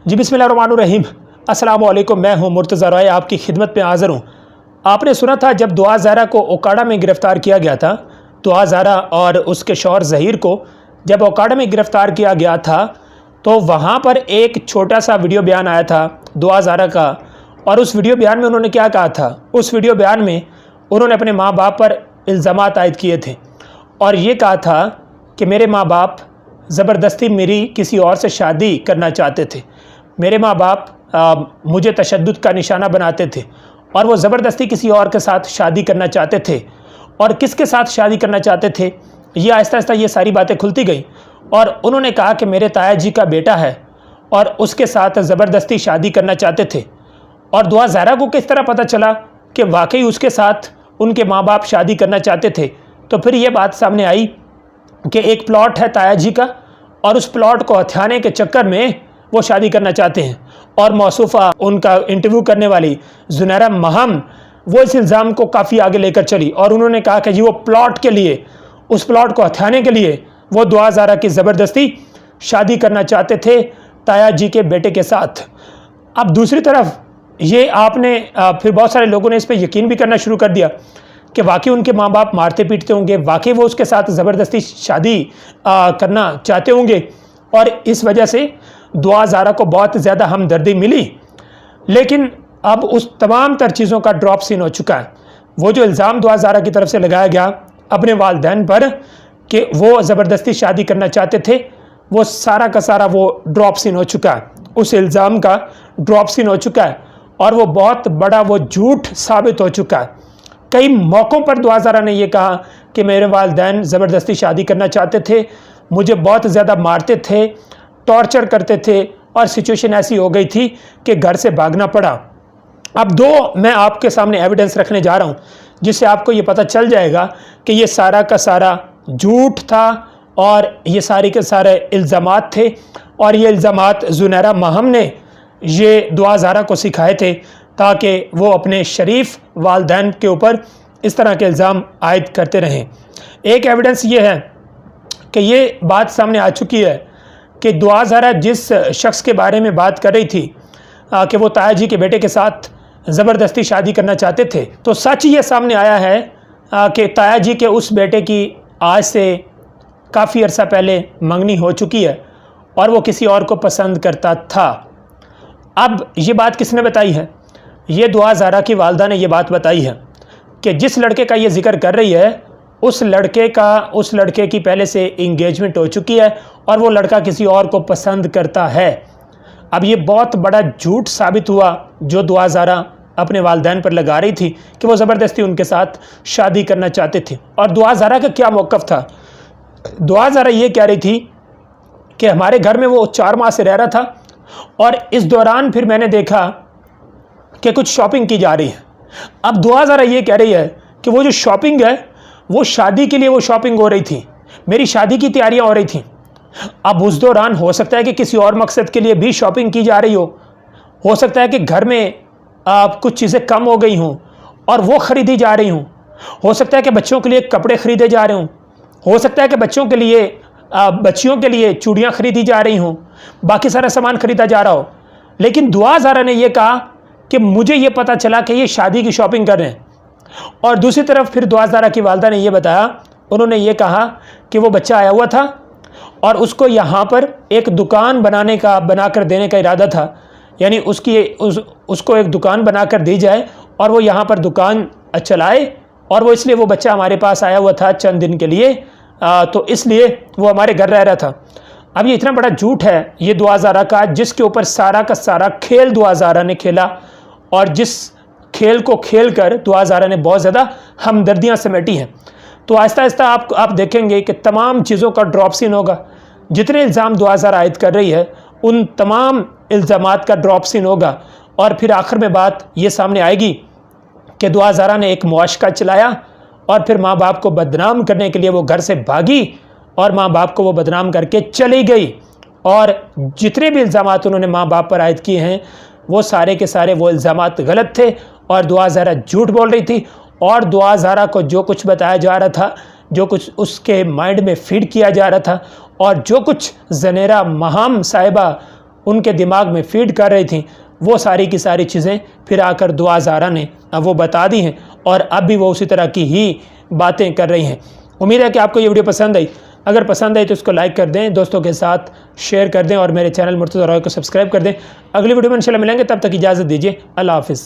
जी बिस्मिल्लाहिर्रहमानिर्रहीम। अस्सलाम वालेकुम। मैं हूं मुर्तज़ा रॉय, आपकी खिदमत में हाज़िर हूं। आपने सुना था जब दुआ ज़हरा को ओकाड़ा में गिरफ़्तार किया गया था, दुआ ज़हरा और उसके शौहर ज़हीर को जब ओकाड़ा में गिरफ़्तार किया गया था तो वहाँ पर एक छोटा सा वीडियो बयान आया था दुआ ज़हरा का। और उस वीडियो बयान में उन्होंने क्या कहा था? उस वीडियो बयान में उन्होंने अपने माँ बाप पर इल्ज़ामात आयद किए थे और ये कहा था कि मेरे माँ बाप ज़बरदस्ती मेरी किसी और से शादी करना चाहते थे। मेरे माँ बाप मुझे तशद्दुद का निशाना बनाते थे और वो ज़बरदस्ती किसी और के साथ शादी करना चाहते थे। और किसके साथ शादी करना चाहते थे, ये आहिस्ता आहिस्ता ये सारी बातें खुलती गई। और उन्होंने कहा कि मेरे ताया जी का बेटा है और उसके साथ ज़बरदस्ती शादी करना चाहते थे। और दुआ ज़हरा को किस तरह पता चला कि वाकई उसके साथ उनके माँ बाप शादी करना चाहते थे? तो फिर ये बात सामने आई कि एक प्लॉट है ताया जी का और उस प्लॉट को हथियाने के चक्कर में वो शादी करना चाहते हैं। और मौसूफ़ा उनका इंटरव्यू करने वाली ज़ुनैरा महम वो इस इल्ज़ाम को काफ़ी आगे लेकर चली और उन्होंने कहा कि जी वो प्लॉट के लिए, उस प्लॉट को हथियाने के लिए वो दुआ ज़हरा की ज़बरदस्ती शादी करना चाहते थे ताया जी के बेटे के साथ। अब दूसरी तरफ ये आपने फिर बहुत सारे लोगों ने इस पर यकीन भी करना शुरू कर दिया कि वाकई उनके माँ बाप मारते पीटते होंगे, वाकई वो उसके साथ ज़बरदस्ती शादी करना चाहते होंगे और इस वजह से दुआ ज़हरा को बहुत ज़्यादा हमदर्दी मिली। लेकिन अब उस तमाम तर चीज़ों का ड्रॉप सीन हो चुका है। वो जो इल्ज़ाम दुआ ज़हरा की तरफ से लगाया गया अपने वालिदैन पर कि वो ज़बरदस्ती शादी करना चाहते थे, वो सारा का सारा वो ड्रॉप सीन हो चुका है। उस इल्ज़ाम का ड्रॉप सीन हो चुका है और वो बहुत बड़ा वो झूठ साबित हो चुका है। कई मौक़ों पर दुआ ज़हरा ने यह कहा कि मेरे वालिदैन ज़बरदस्ती शादी करना चाहते थे, मुझे बहुत ज़्यादा मारते थे, टॉर्चर करते थे और सिचुएशन ऐसी हो गई थी कि घर से भागना पड़ा। अब दो मैं आपके सामने एविडेंस रखने जा रहा हूँ जिससे आपको ये पता चल जाएगा कि ये सारा का सारा झूठ था और ये सारे के सारे इल्ज़ामात थे। और ये इल्ज़ामात ज़ुनैरा महम ने ये दुआ ज़हरा को सिखाए थे ताकि वो अपने शरीफ वालिदैन के ऊपर इस तरह के इल्ज़ाम आयद करते रहें। एक एविडेंस ये है कि ये बात सामने आ चुकी है कि दुआ ज़हरा जिस शख्स के बारे में बात कर रही थी कि वो ताया जी के बेटे के साथ ज़बरदस्ती शादी करना चाहते थे, तो सच ये सामने आया है कि ताया जी के उस बेटे की आज से काफ़ी अरसा पहले मंगनी हो चुकी है और वो किसी और को पसंद करता था। अब ये बात किसने बताई है? ये दुआ ज़हरा की वालदा ने ये बात बताई है कि जिस लड़के का ये जिक्र कर रही है उस लड़के की पहले से इंगेजमेंट हो चुकी है और वो लड़का किसी और को पसंद करता है। अब ये बहुत बड़ा झूठ साबित हुआ जो दुआ ज़हरा अपने वालिदैन पर लगा रही थी कि वो ज़बरदस्ती उनके साथ शादी करना चाहते थे। और दुआ ज़हरा का क्या मौक़िफ़ था? दुआ ज़हरा ये कह रही थी कि हमारे घर में वो 4 माह से रह रहा था और इस दौरान फिर मैंने देखा कि कुछ शॉपिंग की जा रही है। अब दुआ ज़हरा ये कह रही है कि वो जो शॉपिंग है वो शादी के लिए वो शॉपिंग हो रही थी, मेरी शादी की तैयारियां हो रही थी। अब उस दौरान हो सकता है कि किसी और मकसद के लिए भी शॉपिंग की जा रही हो सकता है कि घर में कुछ चीज़ें कम हो गई हों और वो ख़रीदी जा रही हों, हो सकता है कि बच्चों के लिए कपड़े ख़रीदे जा रहे हों, हो सकता है कि बच्चियों के लिए चूड़ियाँ ख़रीदी जा रही हों, बाकी सारा सामान ख़रीदा जा रहा हो। लेकिन दुआ ज़हरा ने यह कहा कि मुझे ये पता चला कि ये शादी की शॉपिंग कर रहे हैं। और दूसरी तरफ फिर दुआ ज़हरा की वालदा ने यह बताया, उन्होंने ये कहा कि वो बच्चा आया हुआ था और उसको यहाँ पर एक दुकान बनाकर देने का इरादा था, यानी उसको एक दुकान बनाकर दी जाए और वो यहाँ पर दुकान चलाए और वो इसलिए वो बच्चा हमारे पास आया हुआ था चंद दिन के लिए, तो इसलिए वो हमारे घर रह रहा था। अब ये इतना बड़ा झूठ है ये दुआ ज़हरा का, जिसके ऊपर सारा का सारा खेल दुआ ज़हरा ने खेला और जिस खेल को खेल कर दुआ ज़हरा ने बहुत ज़्यादा हमदर्दियाँ समेटी हैं। तो आहिस्ता आहिस्ता आप देखेंगे कि तमाम चीज़ों का ड्रॉप सीन होगा। जितने इल्ज़ाम दुआ ज़हरा आयद कर रही है उन तमाम इल्ज़ामात का ड्रॉप सीन होगा और फिर आखिर में बात ये सामने आएगी कि दुआ ज़हरा ने एक मुआशका चलाया और फिर माँ बाप को बदनाम करने के लिए वो घर से भागी और माँ बाप को वो बदनाम करके चली गई। और जितने भी इल्ज़ामात उन्होंने माँ बाप पर आयद किए हैं वो सारे के सारे वो इल्ज़ामात गलत थे और दुआ ज़हरा झूठ बोल रही थी। और दुआ ज़हरा को जो कुछ बताया जा रहा था, जो कुछ उसके माइंड में फीड किया जा रहा था और जो कुछ ज़ुनैरा महम साहिबा उनके दिमाग में फीड कर रही थी, वो सारी की सारी चीज़ें फिर आकर दुआ ज़ारा ने वो बता दी हैं और अब भी वो उसी तरह की ही बातें कर रही हैं। उम्मीद है कि आपको ये वीडियो पसंद आई। अगर पसंद आई तो इसको लाइक कर दें, दोस्तों के साथ शेयर कर दें और मेरे चैनल मुर्तज़ा रॉय को सब्सक्राइब कर दें। अगली वीडियो में इंशाल्लाह मिलेंगे, तब तक इजाज़त दीजिए। अल्लाह हाफ़िज़।